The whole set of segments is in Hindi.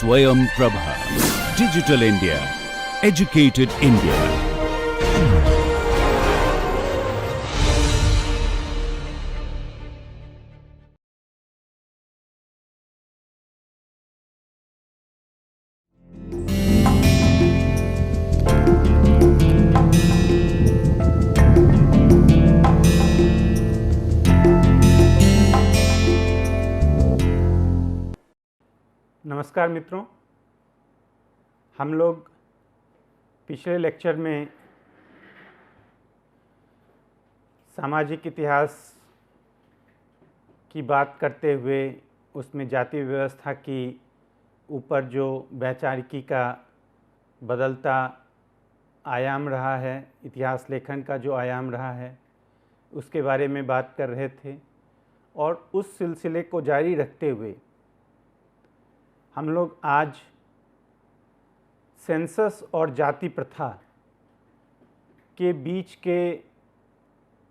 Swayam Prabha. Digital India. Educated India. नमस्कार मित्रों, हम लोग पिछले लेक्चर में सामाजिक इतिहास की बात करते हुए उसमें जाति व्यवस्था की ऊपर जो वैचारिकी का बदलता आयाम रहा है, इतिहास लेखन का जो आयाम रहा है, उसके बारे में बात कर रहे थे। और उस सिलसिले को जारी रखते हुए हम लोग आज सेंसस और जाति प्रथा के बीच के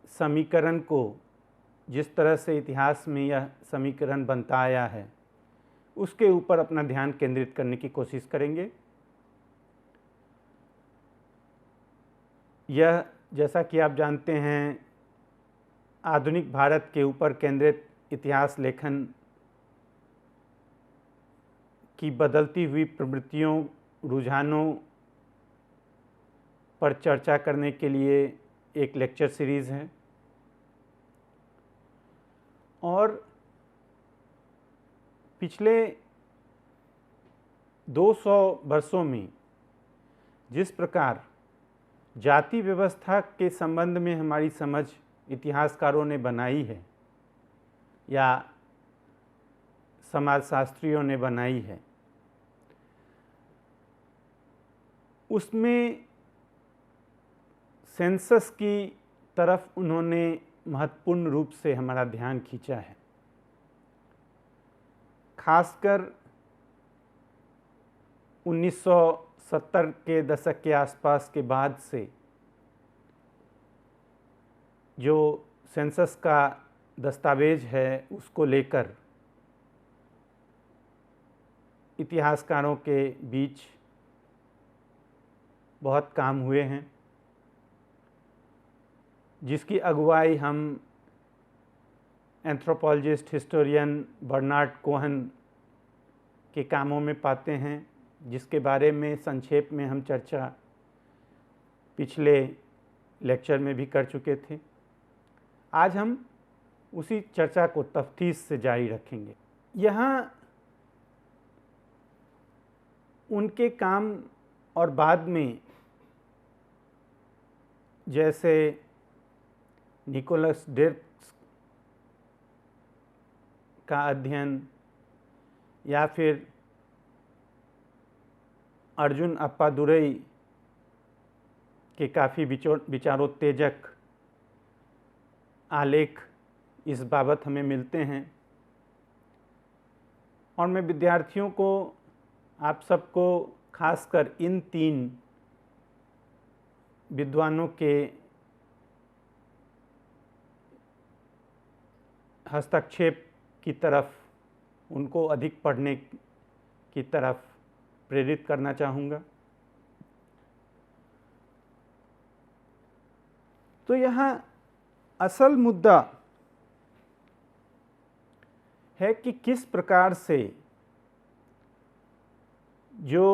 समीकरण को, जिस तरह से इतिहास में यह समीकरण बनता आया है, उसके ऊपर अपना ध्यान केंद्रित करने की कोशिश करेंगे। यह, जैसा कि आप जानते हैं, आधुनिक भारत के ऊपर केंद्रित इतिहास लेखन की बदलती हुई प्रवृत्तियों, रुझानों पर चर्चा करने के लिए एक लेक्चर सीरीज़ है। और पिछले 200 वर्षों में जिस प्रकार जाति व्यवस्था के संबंध में हमारी समझ इतिहासकारों ने बनाई है या समाजशास्त्रियों ने बनाई है, उसमें सेंसस की तरफ उन्होंने महत्वपूर्ण रूप से हमारा ध्यान खींचा है। खासकर 1970 के दशक के आसपास के बाद से जो सेंसस का दस्तावेज है, उसको लेकर इतिहासकारों के बीच बहुत काम हुए हैं, जिसकी अगुवाई हम एंथ्रोपोलॉजिस्ट हिस्टोरियन बर्नार्ड कोहन के कामों में पाते हैं, जिसके बारे में संक्षेप में हम चर्चा पिछले लेक्चर में भी कर चुके थे। आज हम उसी चर्चा को तफ्तीश से जारी रखेंगे। यहाँ उनके काम और बाद में जैसे निकोलस डिर्क्स का अध्ययन या फिर अर्जुन अप्पादुरई के काफ़ी विचारोत्तेजक आलेख इस बाबत हमें मिलते हैं। और मैं विद्यार्थियों को, आप सबको, खासकर इन 3 विद्वानों के हस्तक्षेप की तरफ, उनको अधिक पढ़ने की तरफ प्रेरित करना चाहूँगा। तो यहाँ असल मुद्दा है कि किस प्रकार से जो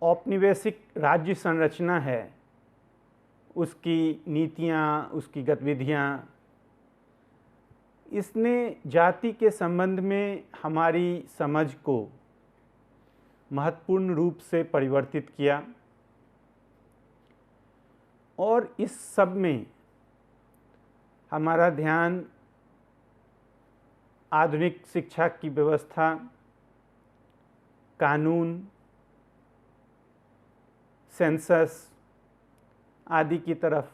औपनिवेशिक राज्य संरचना है, उसकी नीतियाँ, उसकी गतिविधियाँ, इसने जाति के संबंध में हमारी समझ को महत्वपूर्ण रूप से परिवर्तित किया। और इस सब में हमारा ध्यान आधुनिक शिक्षा की व्यवस्था, कानून, सेंसस आदि की तरफ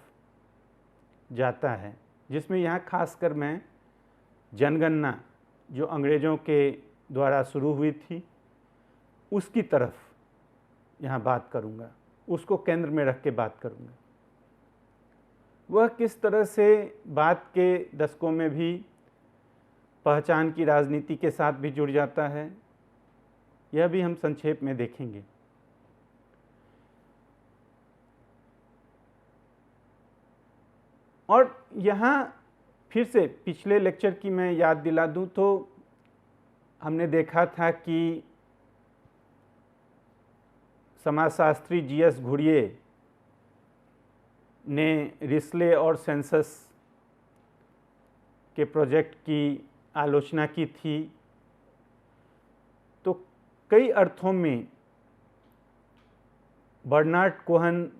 जाता है, जिसमें यहाँ खासकर मैं जनगणना, जो अंग्रेज़ों के द्वारा शुरू हुई थी, उसकी तरफ यहाँ बात करूँगा, उसको केंद्र में रख के बात करूँगा। वह किस तरह से बाद के दशकों में भी पहचान की राजनीति के साथ भी जुड़ जाता है, यह भी हम संक्षेप में देखेंगे। और यहाँ फिर से पिछले लेक्चर की मैं याद दिला दूं तो हमने देखा था कि समाजशास्त्री जीएस घुरिये ने रिस्ले और सेंसस के प्रोजेक्ट की आलोचना की थी। तो कई अर्थों में बर्नार्ड कोहन,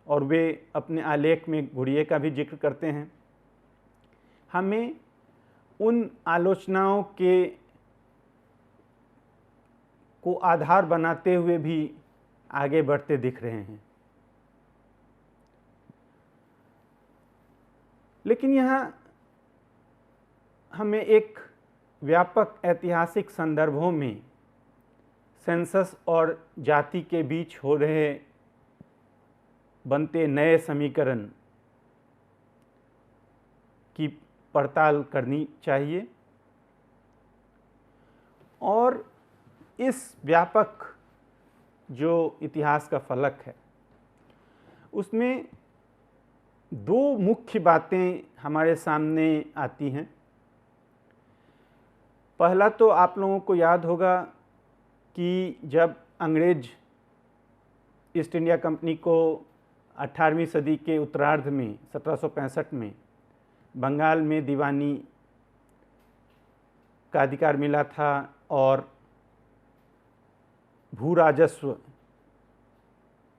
और वे अपने आलेख में घुरिये का भी जिक्र करते हैं, हमें उन आलोचनाओं को आधार बनाते हुए भी आगे बढ़ते दिख रहे हैं। लेकिन यहाँ हमें एक व्यापक ऐतिहासिक संदर्भों में सेंसस और जाति के बीच हो रहे बनते नए समीकरण की पड़ताल करनी चाहिए। और इस व्यापक जो इतिहास का फलक है उसमें दो मुख्य बातें हमारे सामने आती हैं। पहला तो आप लोगों को याद होगा कि जब अंग्रेज ईस्ट इंडिया कंपनी को 18वीं सदी के उत्तरार्ध में 1765 में बंगाल में दीवानी का अधिकार मिला था और भू राजस्व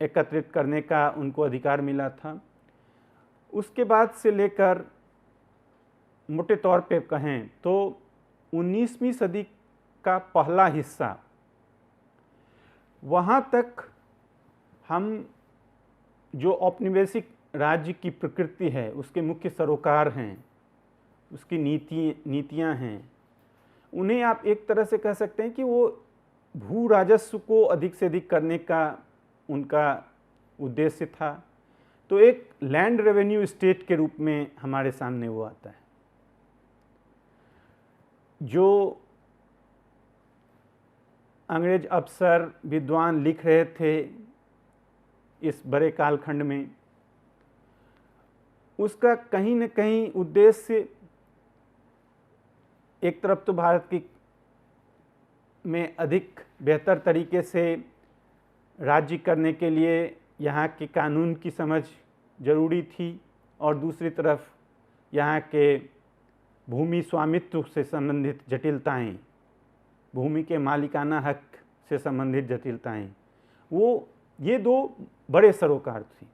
एकत्रित करने का उनको अधिकार मिला था, उसके बाद से लेकर मोटे तौर पे कहें तो 19वीं सदी का पहला हिस्सा, वहाँ तक हम जो औपनिवेशिक राज्य की प्रकृति है, उसके मुख्य सरोकार हैं, उसकी नीतियाँ हैं, उन्हें आप एक तरह से कह सकते हैं कि वो भू राजस्व को अधिक से अधिक करने का उनका उद्देश्य था। तो एक लैंड रेवेन्यू स्टेट के रूप में हमारे सामने वो आता है। जो अंग्रेज अफसर विद्वान लिख रहे थे इस बड़े कालखंड में, उसका कहीं न कहीं उद्देश्य एक तरफ तो भारत की में अधिक बेहतर तरीके से राज्य करने के लिए यहाँ के कानून की समझ जरूरी थी, और दूसरी तरफ यहाँ के भूमि स्वामित्व से संबंधित जटिलताएं, भूमि के मालिकाना हक से संबंधित जटिलताएं, ये दो बड़े सरोकार थी।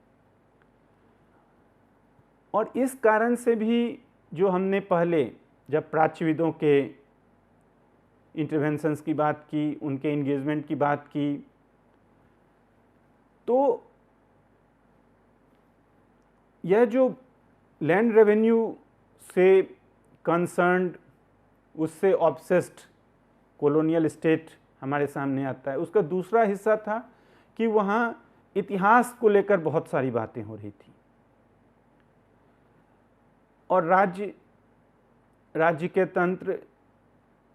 और इस कारण से भी जो हमने पहले जब प्राच्यविदों के इंटरवेंशंस की बात की, उनके इंगेजमेंट की बात की, तो यह जो लैंड रेवेन्यू से कंसर्न्ड, उससे ऑब्सेस्ड कॉलोनियल स्टेट हमारे सामने आता है। उसका दूसरा हिस्सा था कि वहाँ इतिहास को लेकर बहुत सारी बातें हो रही थी, और राज्य के तंत्र,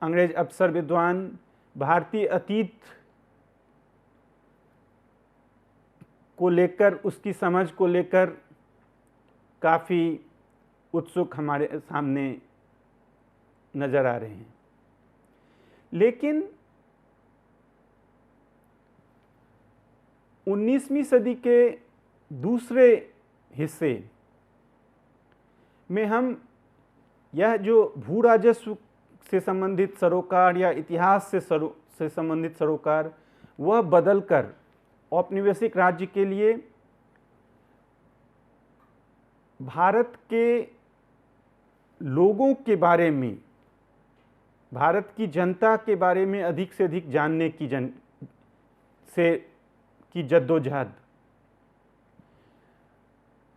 अंग्रेज अफसर विद्वान भारतीय अतीत को लेकर, उसकी समझ को लेकर काफ़ी उत्सुक हमारे सामने नज़र आ रहे हैं। लेकिन 19वीं सदी के दूसरे हिस्से में हम यह जो भू राजस्व से संबंधित सरोकार या इतिहास से संबंधित सरोकार, वह बदलकर औपनिवेशिक राज्य के लिए भारत के लोगों के बारे में, भारत की जनता के बारे में अधिक से अधिक जानने की जद्दोजहद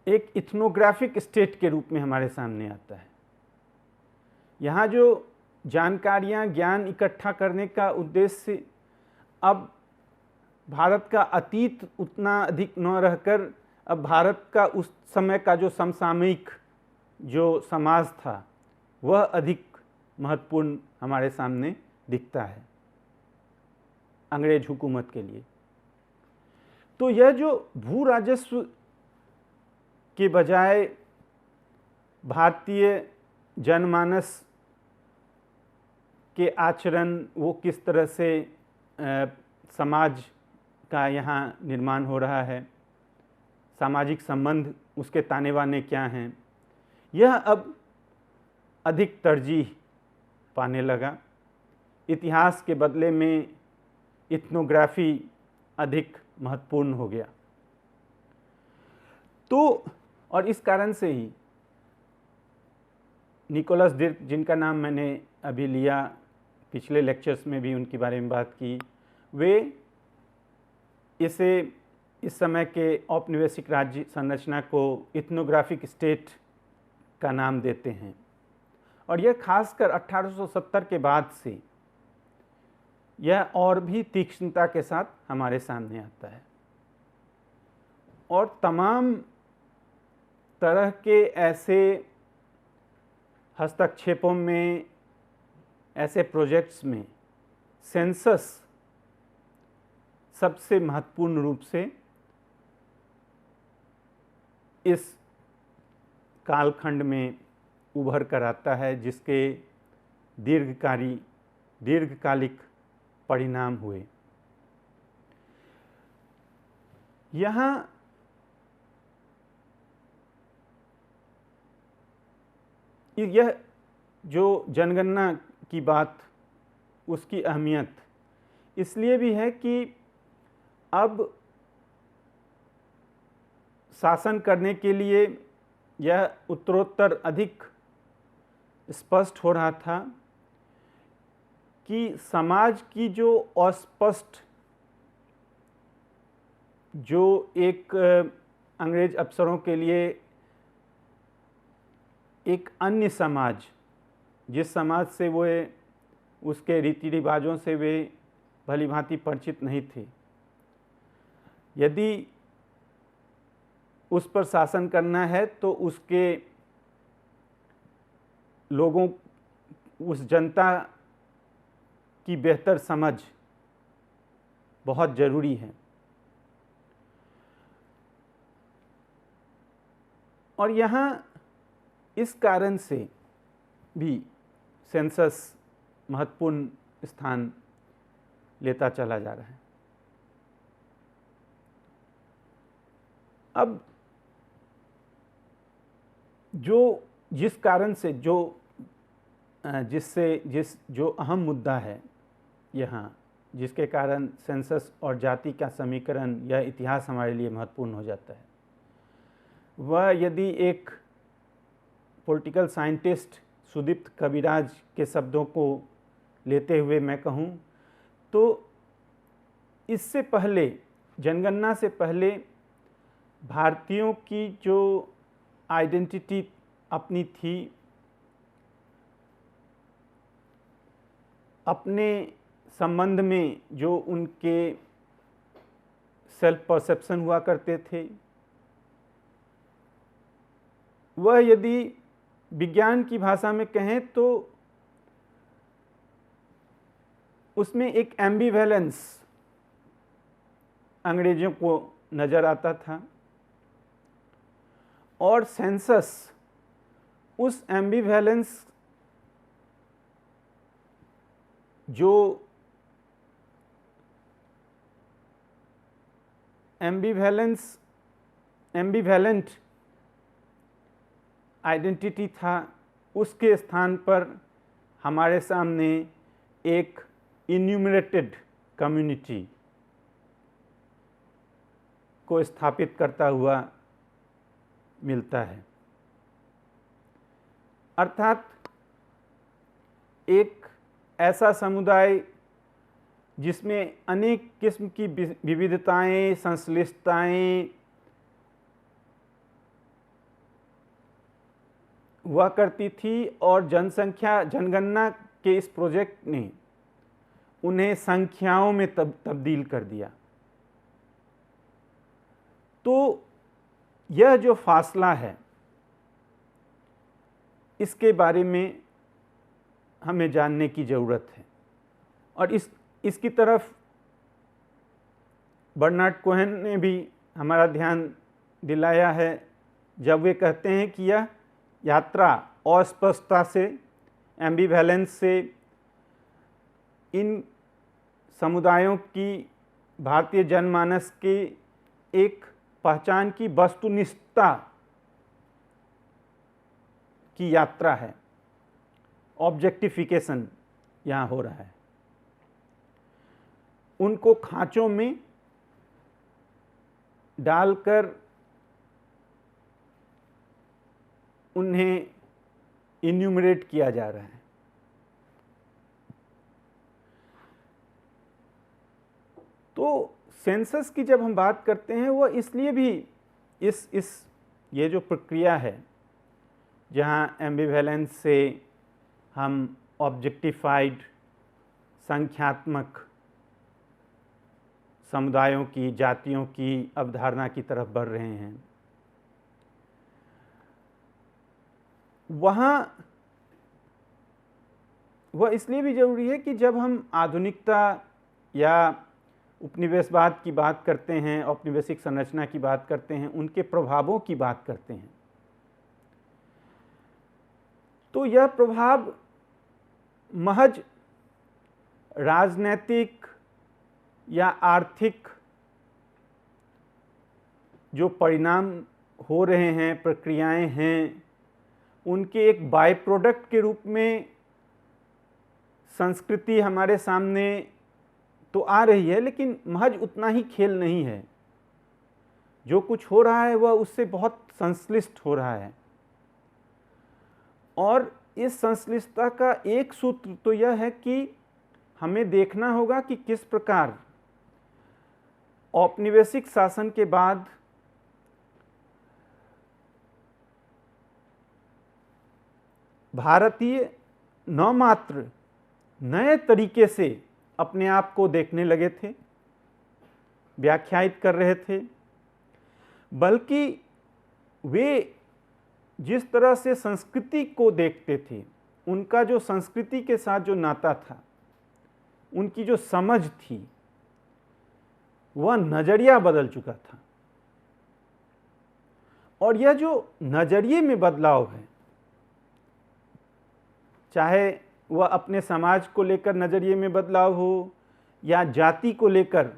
एक इथनोग्राफिक स्टेट के रूप में हमारे सामने आता है। यहाँ जो जानकारियाँ, ज्ञान इकट्ठा करने का उद्देश्य अब भारत का अतीत उतना अधिक न रहकर अब भारत का उस समय का जो समसामयिक जो समाज था वह अधिक महत्वपूर्ण हमारे सामने दिखता है। अंग्रेज हुकूमत के लिए। तो यह जो भू राजस्व के बजाय भारतीय जनमानस के आचरण, वो किस तरह से समाज का यहाँ निर्माण हो रहा है, सामाजिक संबंध उसके ताने बाने क्या हैं, यह अब अधिक तरजीह पाने लगा। इतिहास के बदले में इथनोग्राफी अधिक महत्वपूर्ण हो गया। तो और इस कारण से ही निकोलस डिर्क, जिनका नाम मैंने अभी लिया, पिछले लेक्चर्स में भी उनके बारे में बात की, वे इसे इस समय के औपनिवेशिक राज्य संरचना को इथनोग्राफिक स्टेट का नाम देते हैं। और यह खासकर 1870 के बाद से यह और भी तीक्ष्णता के साथ हमारे सामने आता है और तमाम तरह के ऐसे हस्तक्षेपों में, ऐसे प्रोजेक्ट्स में सेंसस सबसे महत्वपूर्ण रूप से इस कालखंड में उभर कर आता है, जिसके दीर्घकालिक परिणाम हुए। यहाँ यह जो जनगणना की बात, उसकी अहमियत इसलिए भी है कि अब शासन करने के लिए यह उत्तरोत्तर अधिक स्पष्ट हो रहा था कि समाज की जो अस्पष्ट, जो एक अंग्रेज अफसरों के लिए एक अन्य समाज, जिस समाज से वे, उसके रीति रिवाजों से वे भली भांति परिचित नहीं थे, यदि उस पर शासन करना है तो उसके लोगों, उस जनता की बेहतर समझ बहुत ज़रूरी है। और यहाँ इस कारण से भी सेंसस महत्वपूर्ण स्थान लेता चला जा रहा है। अब जिस कारण से जो अहम मुद्दा है यहाँ, जिसके कारण सेंसस और जाति का समीकरण या इतिहास हमारे लिए महत्वपूर्ण हो जाता है, वह यदि एक पॉलिटिकल साइंटिस्ट सुदीप्त कविराज के शब्दों को लेते हुए मैं कहूँ तो इससे पहले, जनगणना से पहले भारतीयों की जो आइडेंटिटी अपनी थी, अपने संबंध में जो उनके सेल्फ परसेप्शन हुआ करते थे, वह यदि विज्ञान की भाषा में कहें तो उसमें एक एम्बिवेलेंस अंग्रेजों को नज़र आता था और सेंसस उस एम्बिवेलेंस, जो एम्बिवेलेंट आइडेंटिटी था, उसके स्थान पर हमारे सामने एक इन्यूमरेटेड कम्युनिटी को स्थापित करता हुआ मिलता है। अर्थात एक ऐसा समुदाय जिसमें अनेक किस्म की विविधताएं, संश्लिष्टताएं हुआ करती थी और जनगणना के इस प्रोजेक्ट ने उन्हें संख्याओं में तब्दील कर दिया। तो यह जो फासला है, इसके बारे में हमें जानने की ज़रूरत है और इसकी तरफ बर्नार्ड कोहेन ने भी हमारा ध्यान दिलाया है जब वे कहते हैं कि यह यात्रा अस्पष्टता से, एम्बिवैलेंस से, इन समुदायों की भारतीय जनमानस के एक पहचान की वस्तुनिष्ठता की यात्रा है। ऑब्जेक्टिफिकेशन यहाँ हो रहा है। उनको खांचों में डालकर उन्हें इन्यूमरेट किया जा रहा है। तो सेंसस की जब हम बात करते हैं वो इसलिए भी ये जो प्रक्रिया है जहाँ एम्बिवैलेंस से हम ऑब्जेक्टिफाइड संख्यात्मक समुदायों की, जातियों की अवधारणा की तरफ बढ़ रहे हैं, वहाँ वह इसलिए भी ज़रूरी है कि जब हम आधुनिकता या उपनिवेशवाद की बात करते हैं, औपनिवेशिक संरचना की बात करते हैं, उनके प्रभावों की बात करते हैं, तो यह प्रभाव महज राजनैतिक या आर्थिक जो परिणाम हो रहे हैं, प्रक्रियाएं हैं, उनके एक बाय प्रोडक्ट के रूप में संस्कृति हमारे सामने तो आ रही है, लेकिन महज उतना ही खेल नहीं है। जो कुछ हो रहा है वह उससे बहुत संश्लिष्ट हो रहा है, और इस संश्लिष्टता का एक सूत्र तो यह है कि हमें देखना होगा कि किस प्रकार औपनिवेशिक शासन के बाद भारतीय न मात्र नए तरीके से अपने आप को देखने लगे थे, व्याख्यायित कर रहे थे, बल्कि वे जिस तरह से संस्कृति को देखते थे, उनका जो संस्कृति के साथ जो नाता था, उनकी जो समझ थी, वह नज़रिया बदल चुका था। और यह जो नज़रिए में बदलाव है, चाहे वह अपने समाज को लेकर नज़रिए में बदलाव हो या जाति को लेकर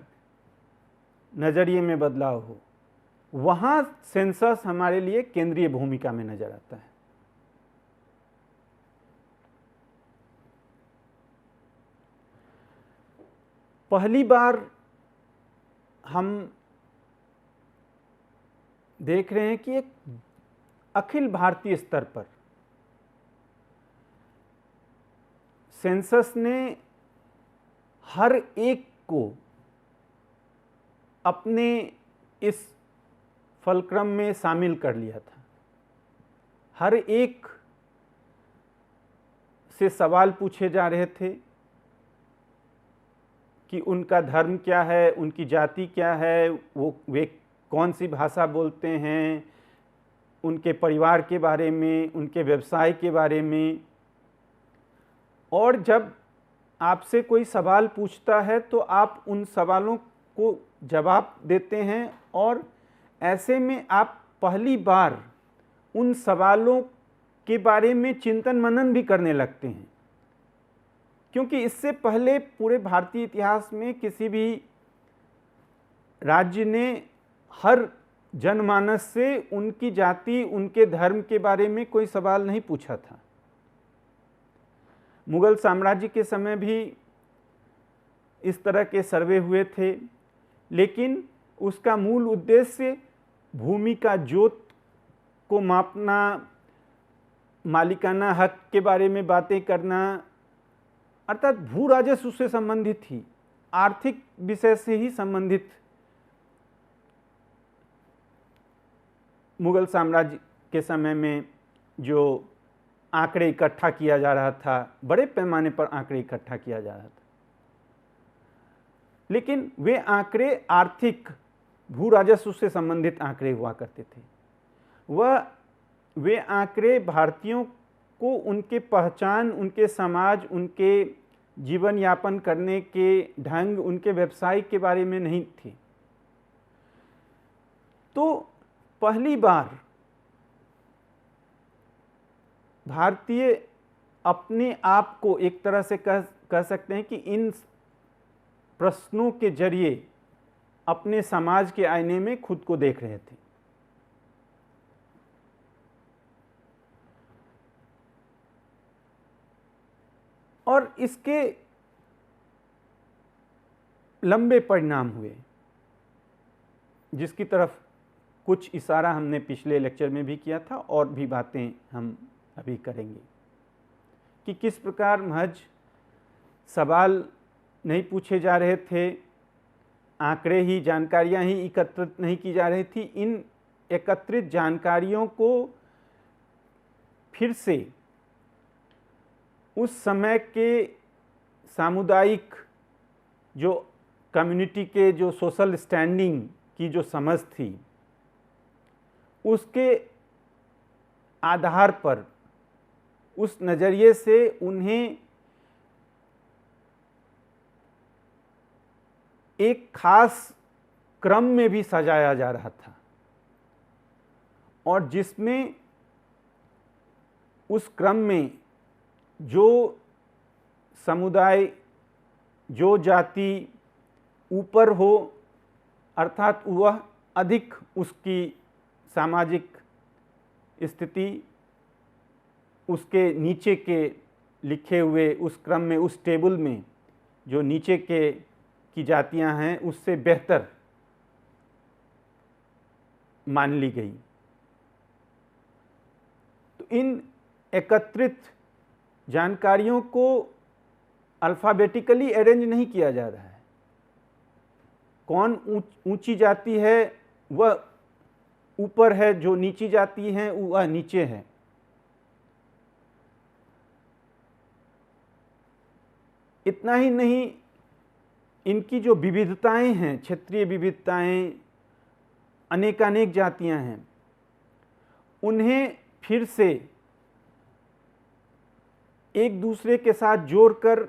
नज़रिए में बदलाव हो, वहाँ सेंसस हमारे लिए केंद्रीय भूमिका में नजर आता है। पहली बार हम देख रहे हैं कि एक अखिल भारतीय स्तर पर सेंसस ने हर एक को अपने इस फलक्रम में शामिल कर लिया था। हर एक से सवाल पूछे जा रहे थे कि उनका धर्म क्या है, उनकी जाति क्या है, वे कौन सी भाषा बोलते हैं, उनके परिवार के बारे में, उनके व्यवसाय के बारे में। और जब आपसे कोई सवाल पूछता है तो आप उन सवालों को जवाब देते हैं, और ऐसे में आप पहली बार उन सवालों के बारे में चिंतन मनन भी करने लगते हैं, क्योंकि इससे पहले पूरे भारतीय इतिहास में किसी भी राज्य ने हर जनमानस से उनकी जाति, उनके धर्म के बारे में कोई सवाल नहीं पूछा था। मुगल साम्राज्य के समय भी इस तरह के सर्वे हुए थे, लेकिन उसका मूल उद्देश्य भूमि का जोत को मापना, मालिकाना हक के बारे में बातें करना, अर्थात भू राजस्व से संबंधित ही, आर्थिक विषय से ही संबंधित मुगल साम्राज्य के समय में जो आंकड़े इकट्ठा किया जा रहा था, बड़े पैमाने पर आंकड़े इकट्ठा किया जा रहा था, लेकिन वे आंकड़े आर्थिक भू राजस्व से संबंधित आंकड़े हुआ करते थे। वे आंकड़े भारतीयों को उनके पहचान, उनके समाज, उनके जीवन यापन करने के ढंग, उनके व्यवसाय के बारे में नहीं थे। तो पहली बार भारतीय अपने आप को एक तरह से कह सकते हैं कि इन प्रश्नों के जरिए अपने समाज के आईने में खुद को देख रहे थे। और इसके लंबे परिणाम हुए, जिसकी तरफ कुछ इशारा हमने पिछले लेक्चर में भी किया था और भी बातें हम अभी करेंगे कि किस प्रकार महज सवाल नहीं पूछे जा रहे थे, आंकड़े ही, जानकारियां ही एकत्रित नहीं की जा रही थी। इन एकत्रित जानकारियों को फिर से उस समय के सामुदायिक जो कम्युनिटी के जो सोशल स्टैंडिंग की जो समझ थी, उसके आधार पर, उस नज़रिए से उन्हें एक खास क्रम में भी सजाया जा रहा था, और जिसमें उस क्रम में जो समुदाय, जो जाति ऊपर हो, अर्थात वह अधिक उसकी सामाजिक स्थिति उसके नीचे के लिखे हुए उस क्रम में, उस टेबल में जो नीचे की जातियां हैं उससे बेहतर मान ली गई। तो इन एकत्रित जानकारियों को अल्फ़ाबेटिकली अरेंज नहीं किया जा रहा है। कौन ऊंची जाति है वह ऊपर है, जो नीची जाति है वह नीचे है। इतना ही नहीं, इनकी जो विविधताएं हैं, क्षेत्रीय विविधताएं, अनेकानेक जातियां हैं, उन्हें फिर से एक दूसरे के साथ जोड़कर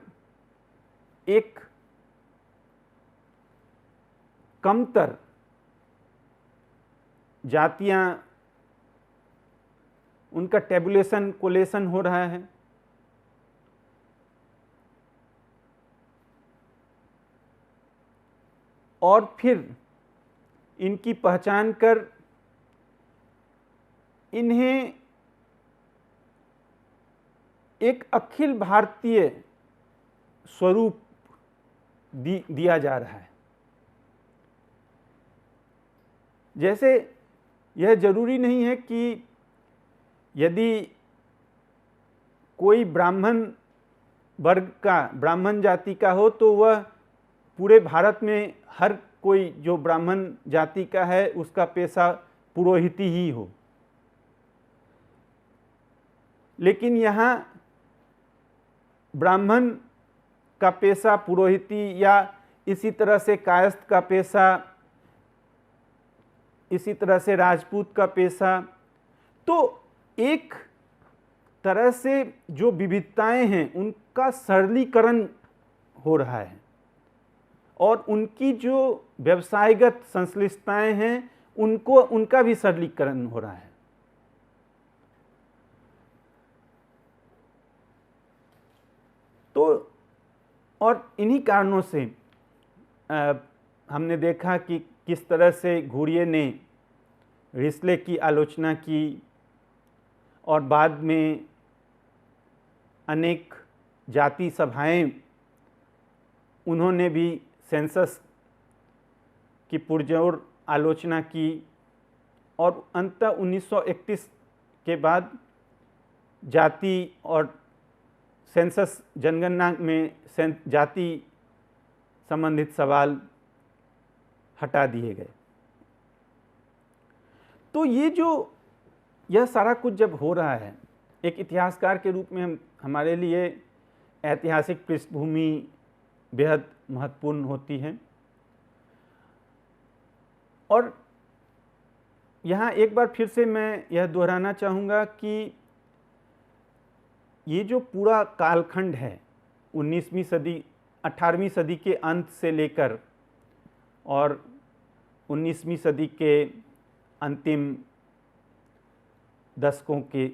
एक कमतर जातियां, उनका टेबुलेशन, कोलेशन हो रहा है। और फिर इनकी पहचान कर इन्हें एक अखिल भारतीय स्वरूप दिया जा रहा है। जैसे यह जरूरी नहीं है कि यदि कोई ब्राह्मण वर्ग का, ब्राह्मण जाति का हो, तो वह पूरे भारत में हर कोई जो ब्राह्मण जाति का है उसका पेशा पुरोहिती ही हो। लेकिन यहाँ ब्राह्मण का पेशा पुरोहिती, या इसी तरह से कायस्थ का पेशा, इसी तरह से राजपूत का पेशा, तो एक तरह से जो विविधताएं हैं उनका सरलीकरण हो रहा है, और उनकी जो व्यवसायगत संश्लिष्टताएं हैं उनका भी सरलीकरण हो रहा है। तो और इन्हीं कारणों से हमने देखा कि किस तरह से घुरिये ने रिस्ले की आलोचना की, और बाद में अनेक जाति सभाएं, उन्होंने भी सेंसस की पुरजोर आलोचना की, और अंततः 1931 के बाद जाति और सेंसस, जनगणना में जाति संबंधित सवाल हटा दिए गए। तो यह सारा कुछ जब हो रहा है, एक इतिहासकार के रूप में हमारे लिए ऐतिहासिक पृष्ठभूमि बेहद महत्वपूर्ण होती है। और यहाँ एक बार फिर से मैं यह दोहराना चाहूँगा कि ये जो पूरा कालखंड है 19वीं सदी, 18वीं सदी के अंत से लेकर और 19वीं सदी के अंतिम दशकों के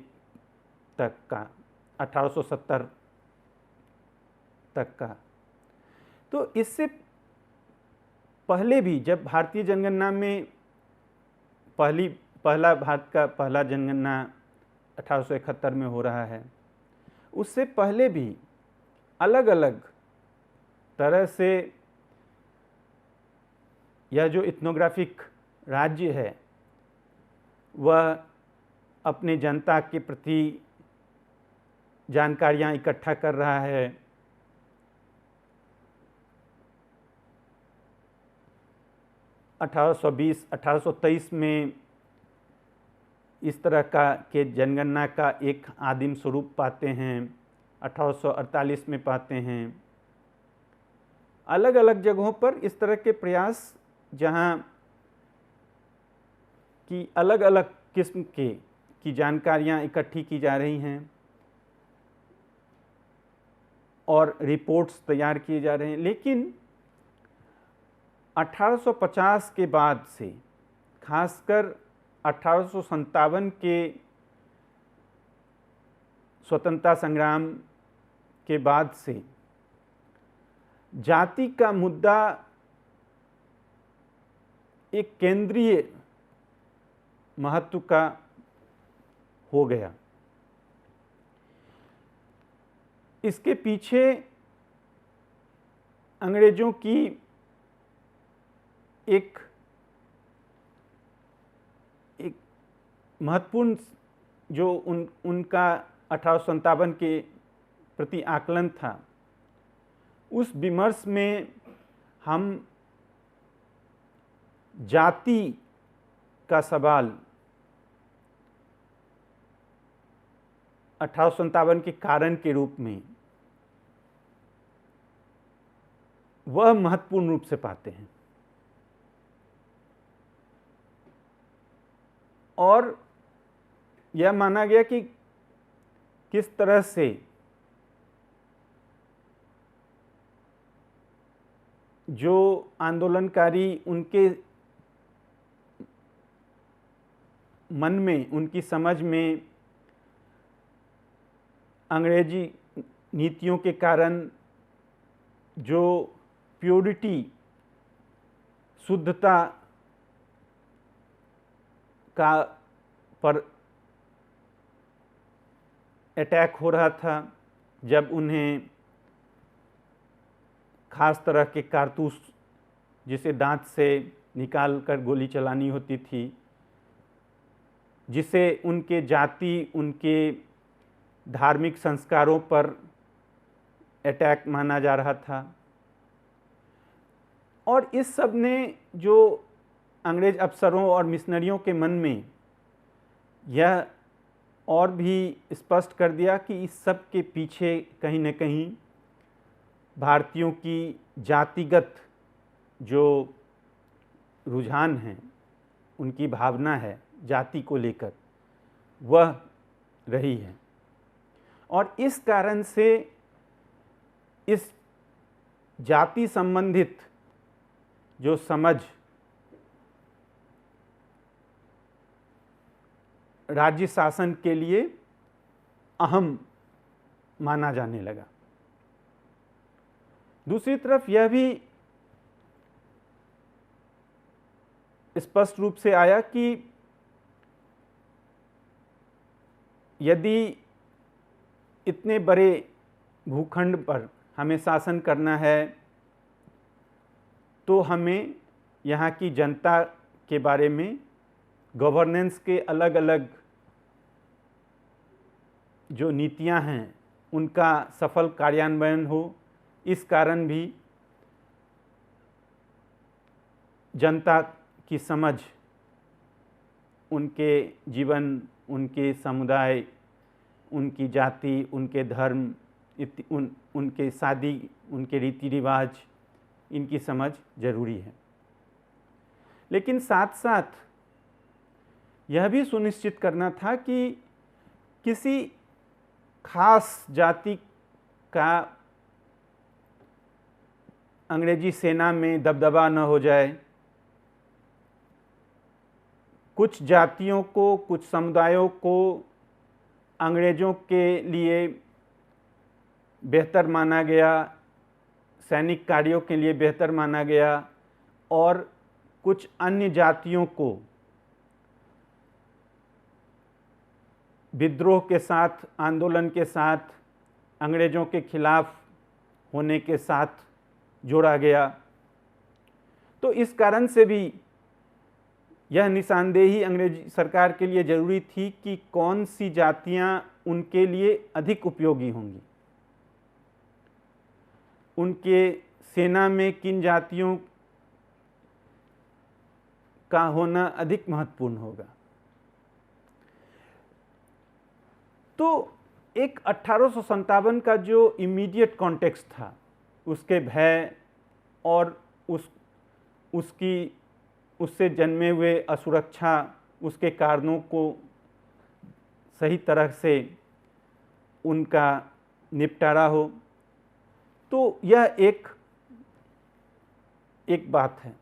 तक का, 1870 तक का। तो इससे पहले भी जब भारतीय जनगणना में भारत का पहला जनगणना 1871 में हो रहा है, उससे पहले भी अलग अलग तरह से यह जो इथनोग्राफिक राज्य है वह अपने जनता के प्रति जानकारियां इकट्ठा कर रहा है। 1823 में इस तरह के जनगणना का एक आदिम स्वरूप पाते हैं, 1848 में पाते हैं। अलग अलग जगहों पर इस तरह के प्रयास जहां की अलग अलग किस्म की जानकारियां इकट्ठी की जा रही हैं और रिपोर्ट्स तैयार किए जा रहे हैं, लेकिन 1850 के बाद से, खासकर 1857 के स्वतंत्रता संग्राम के बाद से जाति का मुद्दा एक केंद्रीय महत्व का हो गया। इसके पीछे अंग्रेजों की एक महत्वपूर्ण जो उनका 1857 के प्रति आकलन था, उस विमर्श में हम जाति का सवाल 1857 के कारण के रूप में वह महत्वपूर्ण रूप से पाते हैं। और यह माना गया कि किस तरह से जो आंदोलनकारी उनके मन में, उनकी समझ में अंग्रेजी नीतियों के कारण जो प्योरिटी, शुद्धता का पर अटैक हो रहा था, जब उन्हें खास तरह के कारतूस जिसे दांत से निकाल कर गोली चलानी होती थी, जिसे उनके जाति, उनके धार्मिक संस्कारों पर अटैक माना जा रहा था। और इस सब ने जो अंग्रेज अफसरों और मिशनरियों के मन में यह और भी स्पष्ट कर दिया कि इस सब के पीछे कहीं न कहीं भारतीयों की जातिगत जो रुझान हैं, उनकी भावना है जाति को लेकर, वह रही है। और इस कारण से इस जाति संबंधित जो समझ राज्य शासन के लिए अहम माना जाने लगा। दूसरी तरफ यह भी स्पष्ट रूप से आया कि यदि इतने बड़े भूखंड पर हमें शासन करना है तो हमें यहाँ की जनता के बारे में गवर्नेंस के अलग अलग जो नीतियाँ हैं उनका सफल कार्यान्वयन हो। इस कारण भी जनता की समझ, उनके जीवन, उनके समुदाय, उनकी जाति, उनके धर्म, उनके शादी, उनके रीति रिवाज, इनकी समझ जरूरी है। लेकिन साथ साथ यह भी सुनिश्चित करना था कि किसी खास जाति का अंग्रेजी सेना में दबदबा न हो जाए, कुछ जातियों को, कुछ समुदायों को अंग्रेज़ों के लिए बेहतर माना गया, सैनिक कार्यों के लिए बेहतर माना गया, और कुछ अन्य जातियों को विद्रोह के साथ, आंदोलन के साथ, अंग्रेज़ों के खिलाफ होने के साथ जोड़ा गया। तो इस कारण से भी यह निशानदेही अंग्रेजी सरकार के लिए ज़रूरी थी कि कौन सी जातियां उनके लिए अधिक उपयोगी होंगी, उनके सेना में किन जातियों का होना अधिक महत्वपूर्ण होगा। तो एक 1857 का जो इमीडिएट कॉन्टेक्स्ट था, उसके भय और उससे जन्मे हुए असुरक्षा, उसके कारणों को सही तरह से उनका निपटारा हो, तो यह एक बात है।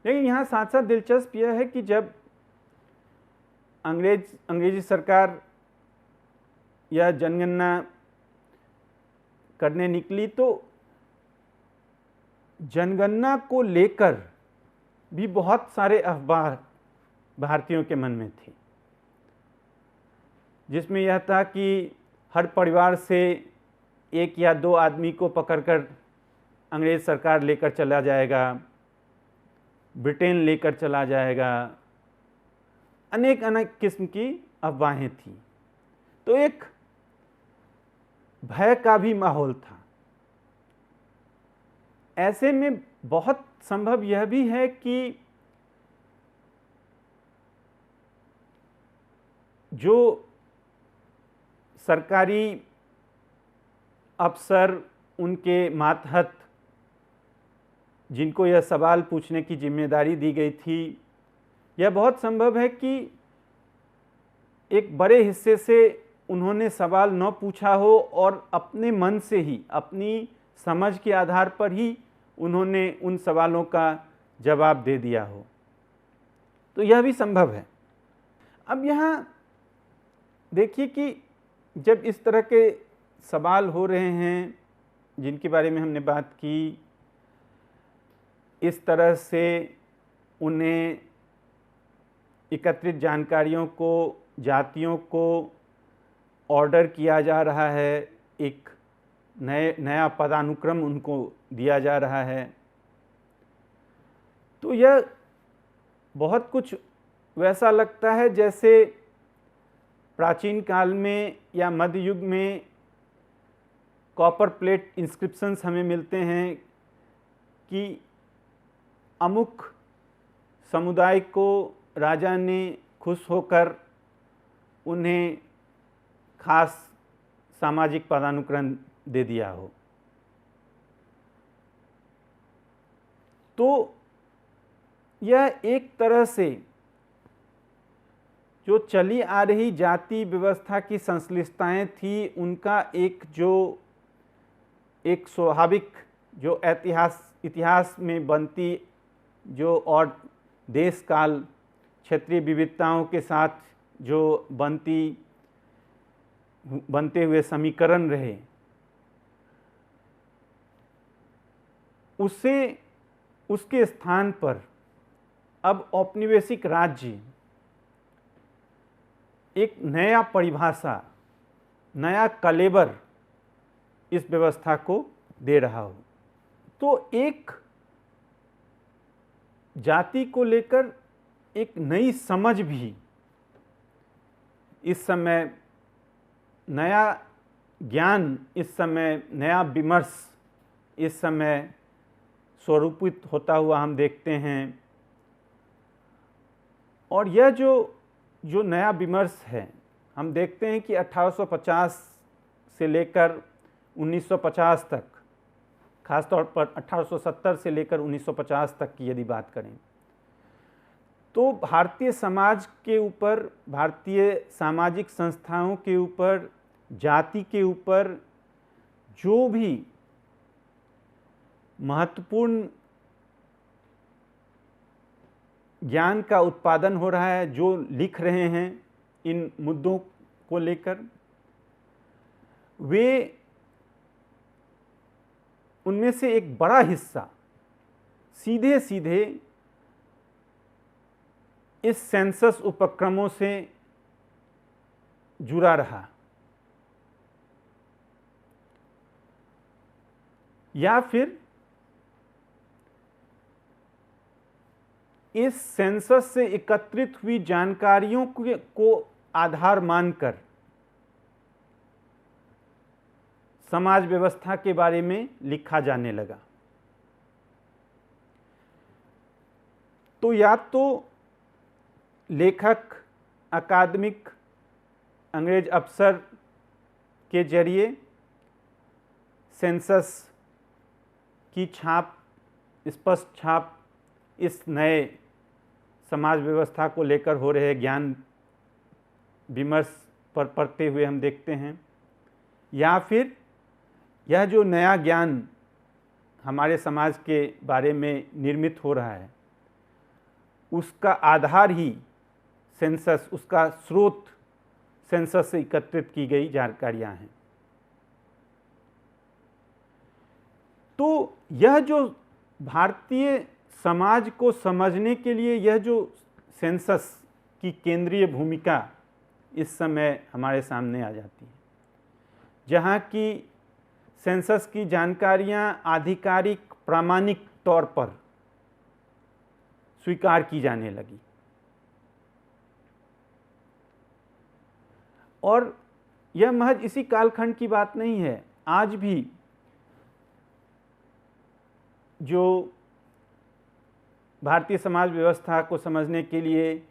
लेकिन यहाँ साथ साथ दिलचस्प यह है कि जब अंग्रेजी सरकार यह जनगणना करने निकली, तो जनगणना को लेकर भी बहुत सारे अफवाह भारतीयों के मन में थी, जिसमें यह था कि हर परिवार से एक या दो आदमी को पकड़कर अंग्रेज सरकार लेकर चला जाएगा, ब्रिटेन लेकर चला जाएगा, अनेक अनेक किस्म की अफवाहें थी। तो एक भय का भी माहौल था। ऐसे में बहुत संभव यह भी है कि जो सरकारी अफसर, उनके मातहत, जिनको यह सवाल पूछने की जिम्मेदारी दी गई थी, यह बहुत संभव है कि एक बड़े हिस्से से उन्होंने सवाल न पूछा हो और अपने मन से ही, अपनी समझ के आधार पर ही उन्होंने उन सवालों का जवाब दे दिया हो। तो यह भी संभव है। अब यहाँ देखिए कि जब इस तरह के सवाल हो रहे हैं जिनके बारे में हमने बात की, इस तरह से उन्हें एकत्रित जानकारियों को, जातियों को ऑर्डर किया जा रहा है, एक नया पदानुक्रम उनको दिया जा रहा है, तो यह बहुत कुछ वैसा लगता है जैसे प्राचीन काल में या मध्य युग में कॉपर प्लेट इंस्क्रिप्शंस हमें मिलते हैं कि अमुक समुदाय को राजा ने खुश होकर उन्हें खास सामाजिक पदानुक्रम दे दिया हो। तो यह एक तरह से जो चली आ रही जाति व्यवस्था की संश्लिष्टताएं थी, उनका एक स्वाभाविक जो इतिहास में बनती जो और देश काल क्षेत्रीय विविधताओं के साथ जो बनते हुए समीकरण रहे, उसके स्थान पर अब औपनिवेशिक राज्य एक नया परिभाषा, नया कलेबर इस व्यवस्था को दे रहा हो। तो एक जाति को लेकर एक नई समझ भी इस समय, नया ज्ञान इस समय, नया विमर्श इस समय स्वरूपित होता हुआ हम देखते हैं। और यह जो नया विमर्श है, हम देखते हैं कि 1850 से लेकर 1950 तक, खासतौर पर 1870 से लेकर 1950 तक की यदि बात करें, तो भारतीय समाज के ऊपर, भारतीय सामाजिक संस्थाओं के ऊपर, जाति के ऊपर जो भी महत्वपूर्ण ज्ञान का उत्पादन हो रहा है, जो लिख रहे हैं इन मुद्दों को लेकर, वे उनमें से एक बड़ा हिस्सा सीधे सीधे इस सेंसस उपक्रमों से जुड़ा रहा, या फिर इस सेंसस से एकत्रित हुई जानकारियों को आधार मानकर समाज व्यवस्था के बारे में लिखा जाने लगा। तो या तो लेखक, अकादमिक, अंग्रेज अफसर के जरिए सेंसस की छाप, स्पष्ट छाप इस नए समाज व्यवस्था को लेकर हो रहे ज्ञान विमर्श पर पढ़ते हुए हम देखते हैं, या फिर यह जो नया ज्ञान हमारे समाज के बारे में निर्मित हो रहा है, उसका आधार ही सेंसस, उसका स्रोत सेंसस से एकत्रित की गई जानकारियां हैं। तो यह जो भारतीय समाज को समझने के लिए यह जो सेंसस की केंद्रीय भूमिका इस समय हमारे सामने आ जाती है, जहाँ की सेंसस की जानकारियां आधिकारिक, प्रामाणिक तौर पर स्वीकार की जाने लगी। और यह महज इसी कालखंड की बात नहीं है, आज भी जो भारतीय समाज व्यवस्था को समझने के लिए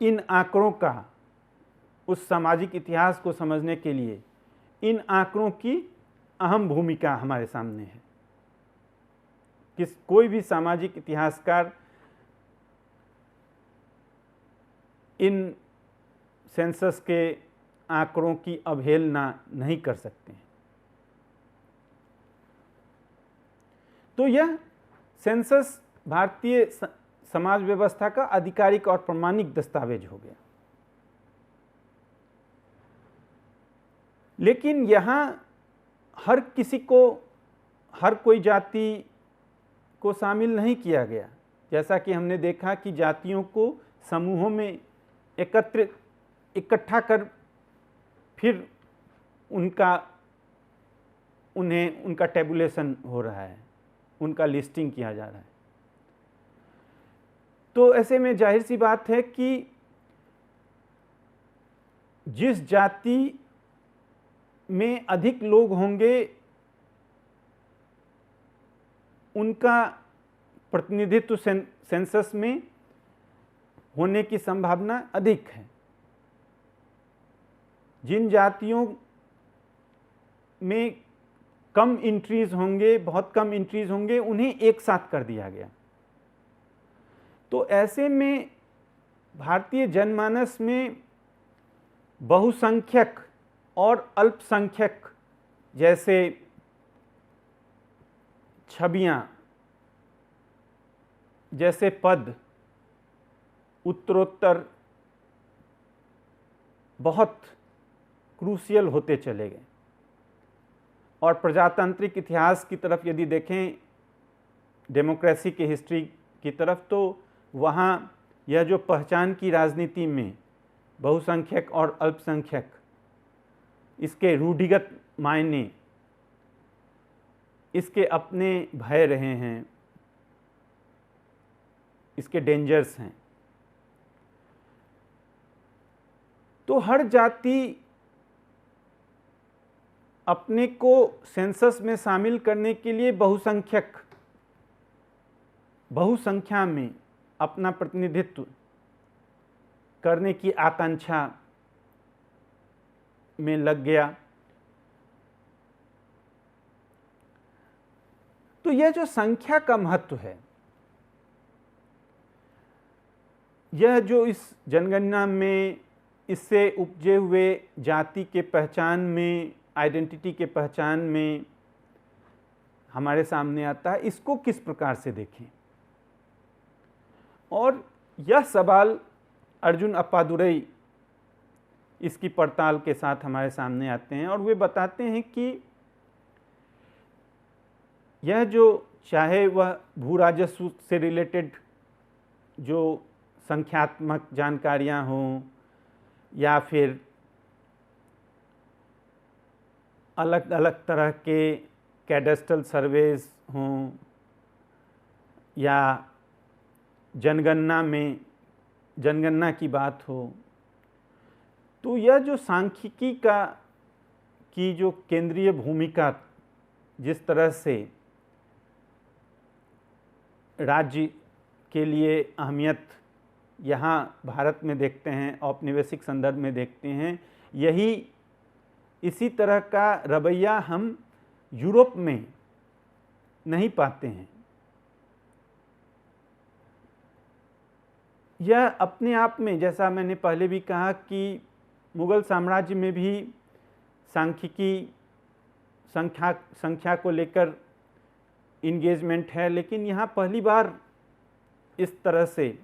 इन आंकड़ों का, उस सामाजिक इतिहास को समझने के लिए इन आंकड़ों की अहम भूमिका हमारे सामने है। कोई भी सामाजिक इतिहासकार इन सेंसस के आंकड़ों की अवहेलना नहीं कर सकते हैं। तो यह सेंसस भारतीय समाज व्यवस्था का आधिकारिक और प्रमाणिक दस्तावेज हो गया। लेकिन यहाँ हर किसी को, हर कोई जाति को शामिल नहीं किया गया। जैसा कि हमने देखा कि जातियों को समूहों में इकट्ठा कर फिर उनका टेबुलेशन हो रहा है, उनका लिस्टिंग किया जा रहा है। तो ऐसे में जाहिर सी बात है कि जिस जाति में अधिक लोग होंगे उनका प्रतिनिधित्व सेंसस में होने की संभावना अधिक है। जिन जातियों में कम एंट्रीज होंगे, बहुत कम एंट्रीज होंगे, उन्हें एक साथ कर दिया गया। तो ऐसे में भारतीय जनमानस में बहुसंख्यक और अल्पसंख्यक जैसे छवियां, जैसे पद उत्तरोत्तर बहुत क्रूशियल होते चले गए। और प्रजातांत्रिक इतिहास की तरफ यदि देखें, डेमोक्रेसी के हिस्ट्री की तरफ, तो वहाँ यह जो पहचान की राजनीति में बहुसंख्यक और अल्पसंख्यक, इसके रूढ़िगत मायने, इसके अपने भय रहे हैं, इसके डेंजर्स हैं। तो हर जाति अपने को सेंसस में शामिल करने के लिए बहुसंख्या में अपना प्रतिनिधित्व करने की आकांक्षा में लग गया। तो यह जो संख्या का महत्व है, यह जो इस जनगणना में, इससे उपजे हुए जाति के पहचान में, आइडेंटिटी के पहचान में हमारे सामने आता है, इसको किस प्रकार से देखें। और यह सवाल अर्जुन अप्पादुरई इसकी पड़ताल के साथ हमारे सामने आते हैं और वे बताते हैं कि यह जो चाहे वह भू राजस्व से रिलेटेड जो संख्यात्मक जानकारियां हों या फिर अलग अलग तरह के कैडेस्ट्रल सर्वेज हों या जनगणना की बात हो, तो यह जो सांख्यिकी की जो केंद्रीय भूमिका जिस तरह से राज्य के लिए अहमियत यहाँ भारत में देखते हैं, औपनिवेशिक संदर्भ में देखते हैं, इसी तरह का रवैया हम यूरोप में नहीं पाते हैं। यह अपने आप में, जैसा मैंने पहले भी कहा कि मुगल साम्राज्य में भी सांख्यिकी संख्या को लेकर इंगेजमेंट है, लेकिन यहाँ पहली बार इस तरह से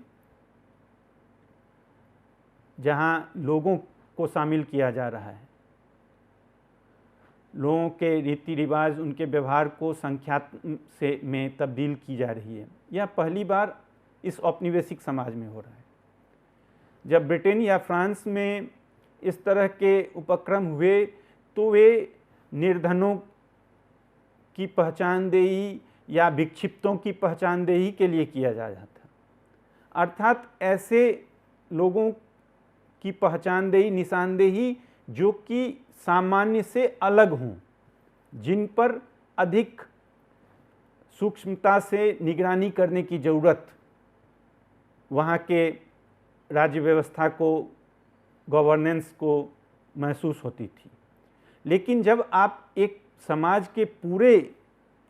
जहाँ लोगों को शामिल किया जा रहा है, लोगों के रीति रिवाज, उनके व्यवहार को संख्या में तब्दील की जा रही है। यह पहली बार इस औपनिवेशिक समाज में हो रहा है। जब ब्रिटेन या फ्रांस में इस तरह के उपक्रम हुए तो वे निर्धनों की पहचानदेही या विक्षिप्तों की पहचानदेही के लिए किया जा रहा था, अर्थात ऐसे लोगों की पहचानदेही, निशानदेही जो कि सामान्य से अलग हों, जिन पर अधिक सूक्ष्मता से निगरानी करने की ज़रूरत वहाँ के राज्य व्यवस्था को, गवर्नेंस को महसूस होती थी। लेकिन जब आप एक समाज के पूरे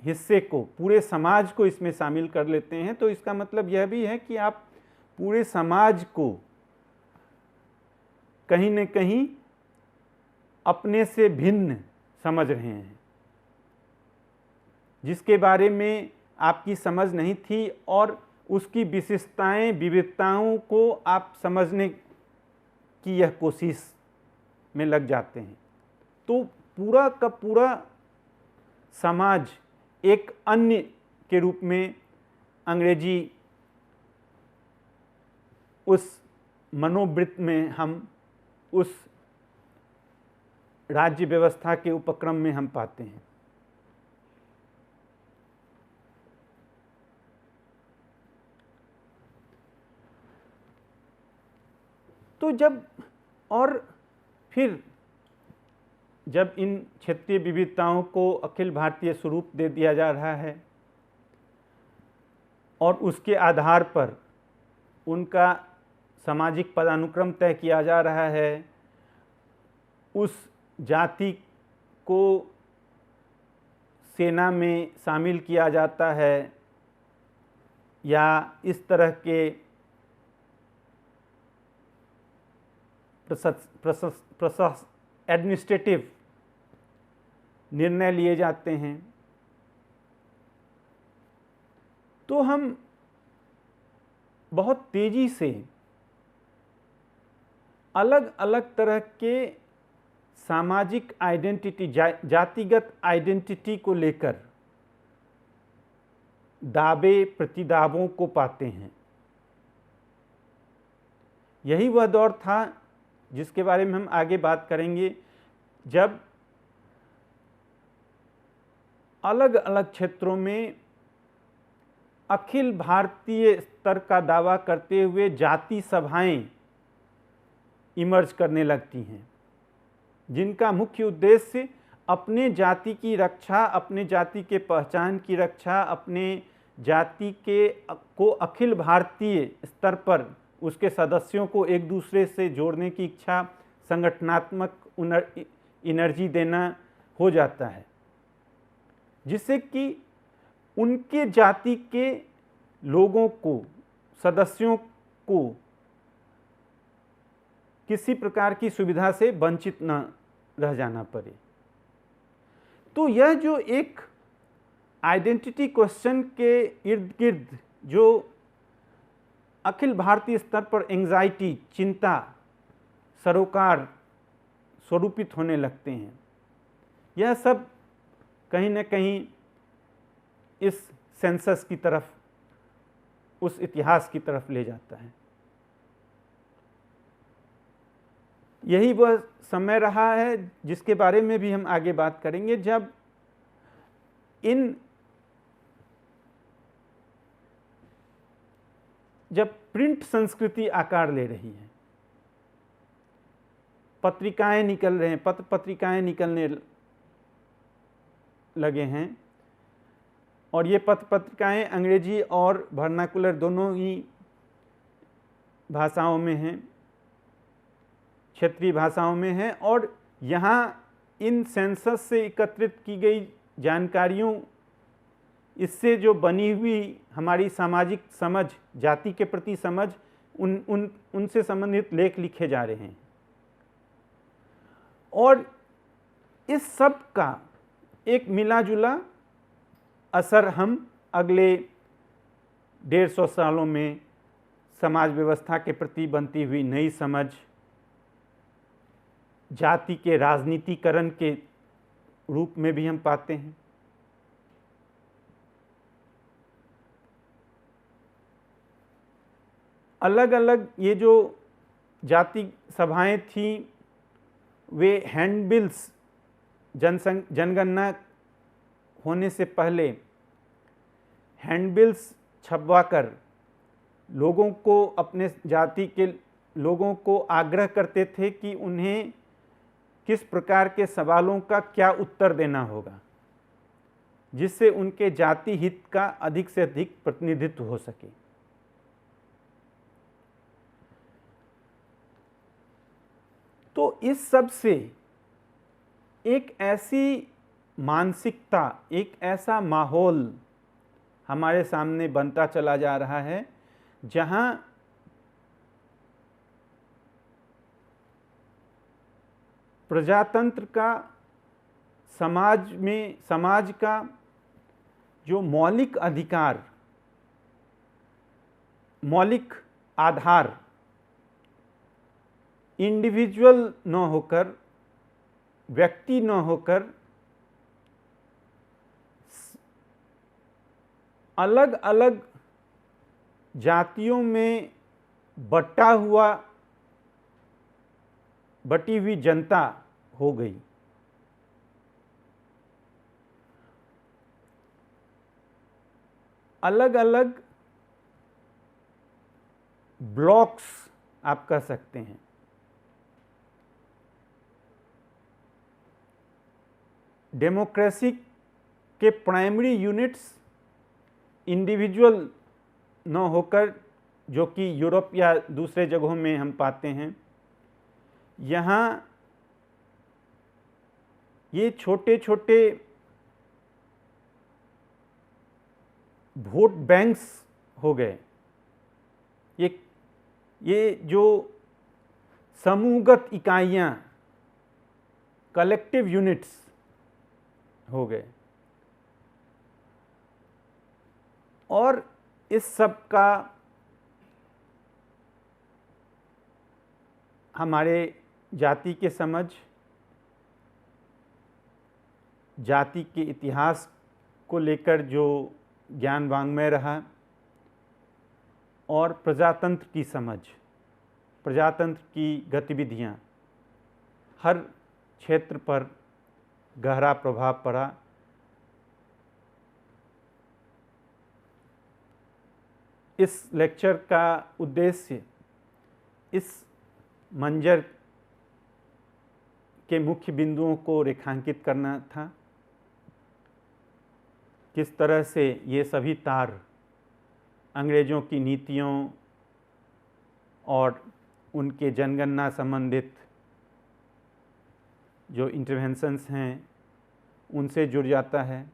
हिस्से को, पूरे समाज को इसमें शामिल कर लेते हैं, तो इसका मतलब यह भी है कि आप पूरे समाज को कहीं न कहीं अपने से भिन्न समझ रहे हैं, जिसके बारे में आपकी समझ नहीं थी, और उसकी विशिष्टताएं, विविधताओं को आप समझने की यह कोशिश में लग जाते हैं। तो पूरा का पूरा समाज एक अन्य के रूप में अंग्रेजी उस मनोवृत्ति में, हम उस राज्य व्यवस्था के उपक्रम में हम पाते हैं। तो जब इन क्षेत्रीय विविधताओं को अखिल भारतीय स्वरूप दे दिया जा रहा है और उसके आधार पर उनका सामाजिक पदानुक्रम तय किया जा रहा है, उस जाति को सेना में शामिल किया जाता है या इस तरह के एडमिनिस्ट्रेटिव निर्णय लिए जाते हैं, तो हम बहुत तेजी से अलग अलग तरह के सामाजिक आइडेंटिटी, जातिगत आइडेंटिटी को लेकर दावे प्रतिदावों को पाते हैं। यही वह दौर था जिसके बारे में हम आगे बात करेंगे, जब अलग अलग क्षेत्रों में अखिल भारतीय स्तर का दावा करते हुए जाति सभाएं इमर्ज करने लगती हैं, जिनका मुख्य उद्देश्य अपने जाति की रक्षा, अपने जाति के पहचान की रक्षा, अपने जाति को अखिल भारतीय स्तर पर उसके सदस्यों को एक दूसरे से जोड़ने की इच्छा, संगठनात्मक एनर्जी देना हो जाता है, जिससे कि उनके जाति के लोगों को, सदस्यों को किसी प्रकार की सुविधा से वंचित न रह जाना पड़े। तो यह जो एक आइडेंटिटी क्वेश्चन के इर्द गिर्द जो अखिल भारतीय स्तर पर एंग्जाइटी, चिंता, सरोकार स्वरूपित होने लगते हैं। यह सब कहीं न कहीं इस सेंसस की तरफ, उस इतिहास की तरफ ले जाता है। यही वह समय रहा है जिसके बारे में भी हम आगे बात करेंगे, जब प्रिंट संस्कृति आकार ले रही है, पत्रिकाएं निकल रहे हैं, पत्र पत्रिकाएं निकलने लगे हैं, और ये पत्र पत्रिकाएं अंग्रेजी और वर्नाकुलर दोनों ही भाषाओं में हैं, क्षेत्रीय भाषाओं में हैं। और यहाँ इन सेंसस से एकत्रित की गई जानकारियों, इससे जो बनी हुई हमारी सामाजिक समझ, जाति के प्रति समझ, उनसे संबंधित लेख लिखे जा रहे हैं। और इस सब का एक मिला जुला असर हम अगले 150 सालों में समाज व्यवस्था के प्रति बनती हुई नई समझ, जाति के राजनीतिकरण के रूप में भी हम पाते हैं। अलग अलग ये जो जाति सभाएं थीं, वे हैंडबिल्स, जनगणना होने से पहले हैंडबिल्स छपवाकर लोगों को, अपने जाति के लोगों को आग्रह करते थे कि उन्हें किस प्रकार के सवालों का क्या उत्तर देना होगा, जिससे उनके जाति हित का अधिक से अधिक प्रतिनिधित्व हो सके। तो इस सब से एक ऐसी मानसिकता, एक ऐसा माहौल हमारे सामने बनता चला जा रहा है जहां प्रजातंत्र का, समाज का जो मौलिक अधिकार, मौलिक आधार इंडिविजुअल न होकर, व्यक्ति न होकर, अलग अलग जातियों में बटी हुई जनता हो गई। अलग अलग ब्लॉक्स आप कह सकते हैं। डेमोक्रेसी के प्राइमरी यूनिट्स इंडिविजुअल न होकर, जो कि यूरोप या दूसरे जगहों में हम पाते हैं, यहाँ ये छोटे छोटे वोट बैंक्स हो गए। ये जो समूहगत इकाइयाँ, कलेक्टिव यूनिट्स हो गए। और इस सब का हमारे जाति के समझ, जाति के इतिहास को लेकर जो ज्ञान वांग्मय रहा, और प्रजातंत्र की समझ, प्रजातंत्र की गतिविधियां, हर क्षेत्र पर गहरा प्रभाव पड़ा। इस लेक्चर का उद्देश्य इस मंजर के मुख्य बिंदुओं को रेखांकित करना था। किस तरह से ये सभी तार अंग्रेज़ों की नीतियों और उनके जनगणना संबंधित जो इंटरवेंशंस हैं उनसे जुड़ जाता है।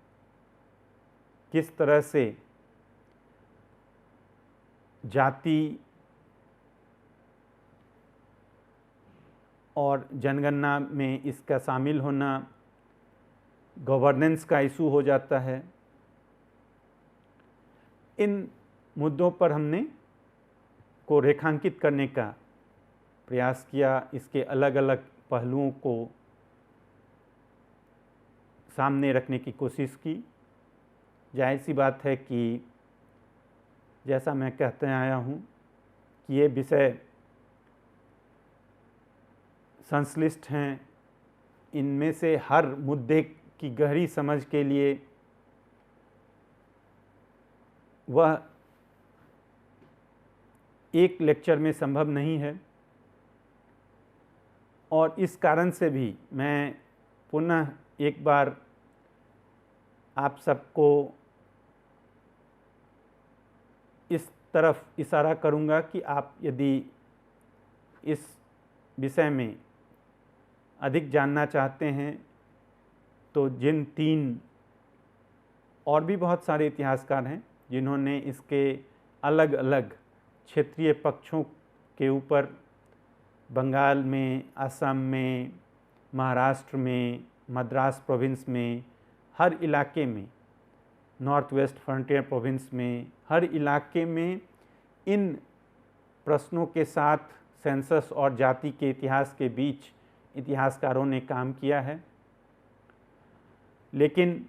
किस तरह से जाति और जनगणना में इसका शामिल होना गवर्नेंस का इशू हो जाता है। इन मुद्दों पर हमने को रेखांकित करने का प्रयास किया, इसके अलग अलग पहलुओं को सामने रखने की कोशिश की। जाहिर सी बात है कि जैसा मैं कहते आया हूँ कि ये विषय संश्लिष्ट हैं, इनमें से हर मुद्दे की गहरी समझ के लिए वह एक लेक्चर में संभव नहीं है, और इस कारण से भी मैं पुनः एक बार आप सबको इस तरफ इशारा करूंगा कि आप यदि इस विषय में अधिक जानना चाहते हैं तो जिन 3 और भी बहुत सारे इतिहासकार हैं जिन्होंने इसके अलग अलग क्षेत्रीय पक्षों के ऊपर बंगाल में, असम में, महाराष्ट्र में, मद्रास प्रोविंस में, हर इलाके में, नॉर्थ वेस्ट फ्रंटियर प्रोविंस में, हर इलाके में इन प्रश्नों के साथ सेंसस और जाति के इतिहास के बीच इतिहासकारों ने काम किया है। लेकिन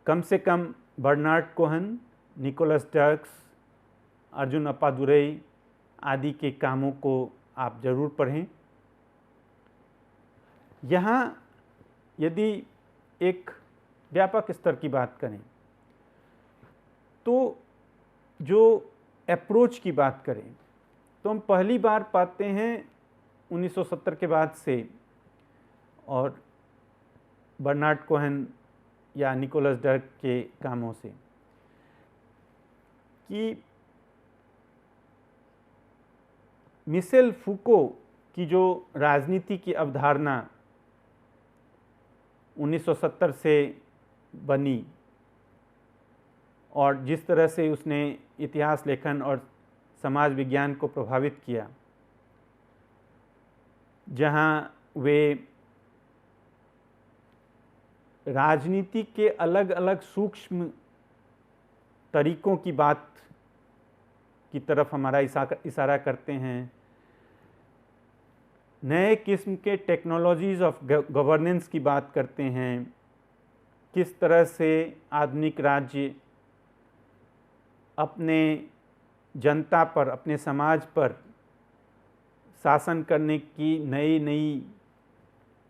कम से कम बर्नार्ड कोहेन, निकोलस डर्क्स, अर्जुन अप्पादुरई आदि के कामों को आप जरूर पढ़ें। यहाँ यदि एक व्यापक स्तर की बात करें तो जो अप्रोच की बात करें तो हम पहली बार पाते हैं 1970 के बाद से, और बर्नार्ड कोहेन या निकोलस डर्क के कामों से, कि मिशेल फूको की जो राजनीति की अवधारणा 1970 से बनी और जिस तरह से उसने इतिहास लेखन और समाज विज्ञान को प्रभावित किया, जहाँ वे राजनीति के अलग अलग सूक्ष्म तरीकों की बात की तरफ हमारा इशारा करते हैं, नए किस्म के टेक्नोलॉजीज़ ऑफ गवर्नेंस की बात करते हैं, किस तरह से आधुनिक राज्य अपने जनता पर, अपने समाज पर शासन करने की नई नई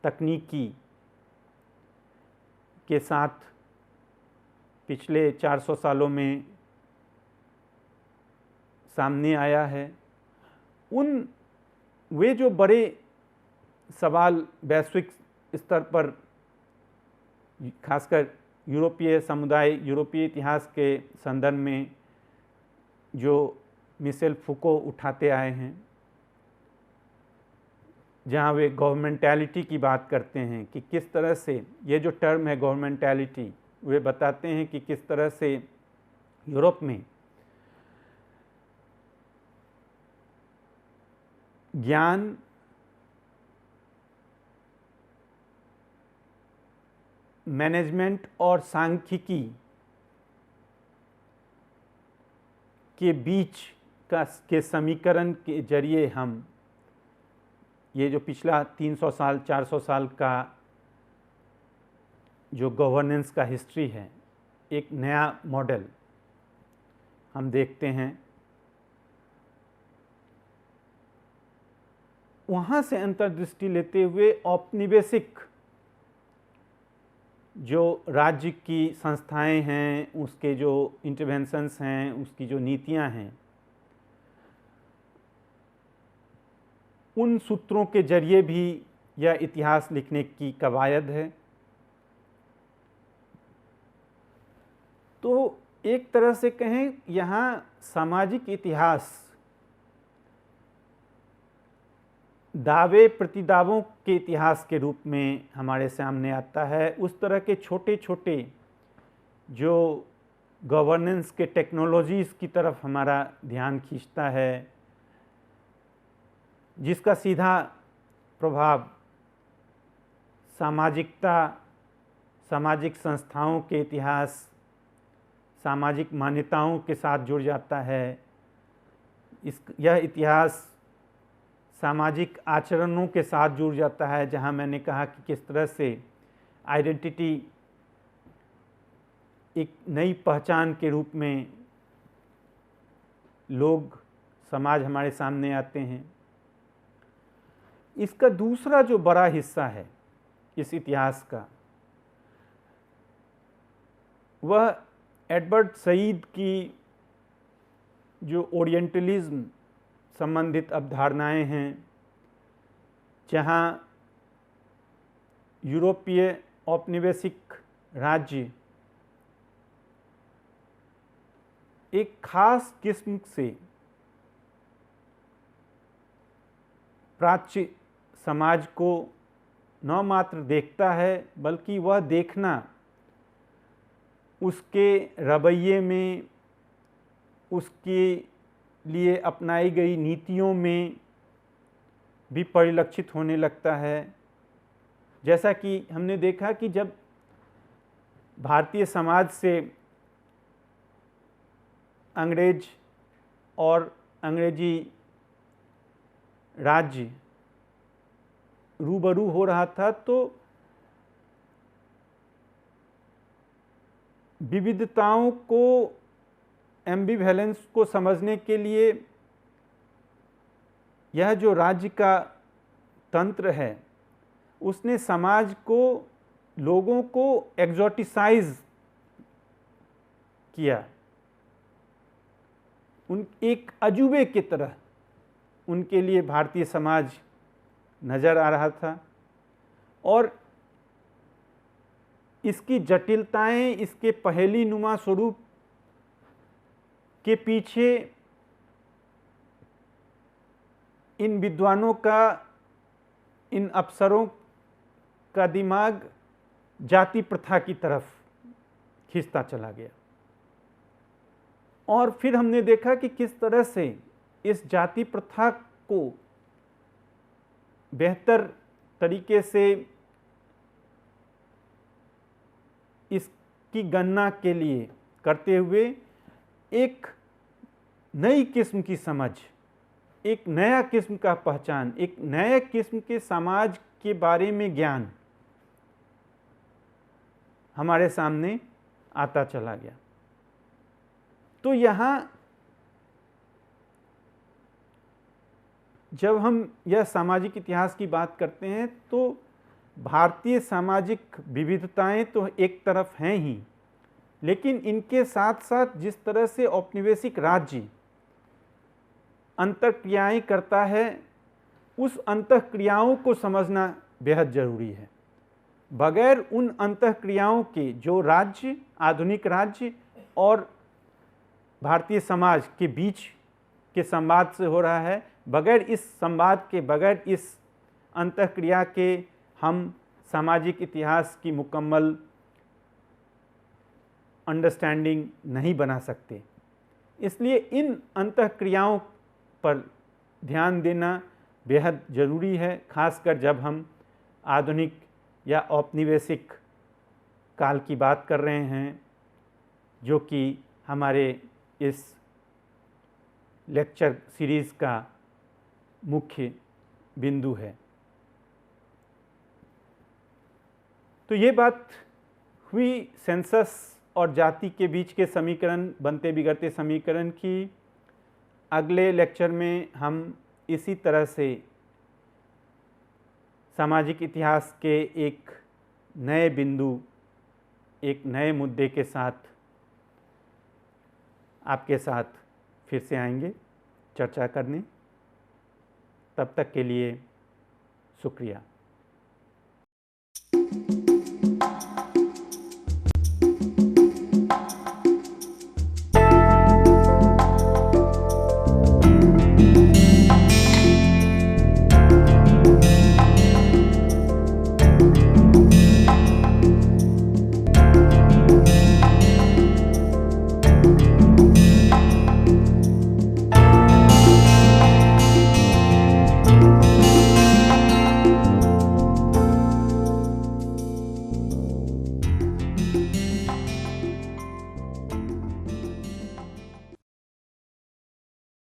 तकनीकी के साथ पिछले 400 सालों में सामने आया है। वे जो बड़े सवाल वैश्विक स्तर पर, खासकर यूरोपीय समुदाय, यूरोपीय इतिहास के संदर्भ में जो मिशेल फूको उठाते आए हैं, जहाँ वे गवर्नमेंटैलिटी की बात करते हैं कि किस तरह से ये जो टर्म है गवर्नमेंटैलिटी, वे बताते हैं कि किस तरह से यूरोप में ज्ञान, मैनेजमेंट और सांख्यिकी के बीच के समीकरण के जरिए हम ये जो पिछला 300 साल 400 साल का जो गवर्नेंस का हिस्ट्री है, एक नया मॉडल हम देखते हैं। वहाँ से अंतर्दृष्टि लेते हुए औपनिवेशिक जो राज्य की संस्थाएं हैं, उसके जो इंटरवेंशंस हैं, उसकी जो नीतियां हैं, उन सूत्रों के जरिए भी यह इतिहास लिखने की कवायद है। तो एक तरह से कहें, यहाँ सामाजिक इतिहास दावे प्रतिदावों के इतिहास के रूप में हमारे सामने आता है। उस तरह के छोटे छोटे जो गवर्नेंस के टेक्नोलॉजीज़ की तरफ हमारा ध्यान खींचता है, जिसका सीधा प्रभाव सामाजिकता, सामाजिक संस्थाओं के इतिहास, सामाजिक मान्यताओं के साथ जुड़ जाता है। यह इतिहास सामाजिक आचरणों के साथ जुड़ जाता है, जहाँ मैंने कहा कि किस तरह से आइडेंटिटी एक नई पहचान के रूप में लोग, समाज हमारे सामने आते हैं। इसका दूसरा जो बड़ा हिस्सा है इस इतिहास का, वह एडवर्ड सईद की जो ओरिएंटलिज्म संबंधित अवधारणाएं हैं, जहाँ यूरोपीय औपनिवेशिक राज्य एक खास किस्म से प्राच्य समाज को न मात्र देखता है, बल्कि वह देखना उसके रवैये में, उसके लिए अपनाई गई नीतियों में भी परिलक्षित होने लगता है। जैसा कि हमने देखा कि जब भारतीय समाज से अंग्रेज और अंग्रेजी राज्य रूबरू हो रहा था, तो विविधताओं को, एम्बिवैलेंस को समझने के लिए यह जो राज्य का तंत्र है, उसने समाज को, लोगों को एक्सोटिसाइज किया। एक अजूबे की तरह उनके लिए भारतीय समाज नज़र आ रहा था, और इसकी जटिलताएं, इसके पहेली नुमा स्वरूप के पीछे इन विद्वानों का, इन अफसरों का दिमाग जाति प्रथा की तरफ खींचता चला गया। और फिर हमने देखा कि किस तरह से इस जाति प्रथा को बेहतर तरीके से इसकी गणना के लिए करते हुए एक नई किस्म की समझ, एक नया किस्म का पहचान, एक नए किस्म के समाज के बारे में ज्ञान हमारे सामने आता चला गया। तो यहाँ जब हम यह सामाजिक इतिहास की बात करते हैं, तो भारतीय सामाजिक विविधताएं तो एक तरफ हैं ही, लेकिन इनके साथ साथ जिस तरह से औपनिवेशिक राज्य अंतःक्रियाएं करता है, उस अंतःक्रियाओं को समझना बेहद जरूरी है। बगैर उन अंतःक्रियाओं के जो राज्य, आधुनिक राज्य और भारतीय समाज के बीच के संवाद से हो रहा है, बगैर इस संवाद के, बगैर इस अंतःक्रिया के हम सामाजिक इतिहास की मुकम्मल अंडरस्टैंडिंग नहीं बना सकते। इसलिए इन अंतःक्रियाओं पर ध्यान देना बेहद ज़रूरी है, खासकर जब हम आधुनिक या औपनिवेशिक काल की बात कर रहे हैं, जो कि हमारे इस लेक्चर सीरीज़ का मुख्य बिंदु है। तो ये बात हुई सेंसस और जाति के बीच के समीकरण, बनते बिगड़ते समीकरण की। अगले लेक्चर में हम इसी तरह से सामाजिक इतिहास के एक नए बिंदु, एक नए मुद्दे के साथ आपके साथ फिर से आएंगे चर्चा करने। तब तक के लिए शुक्रिया।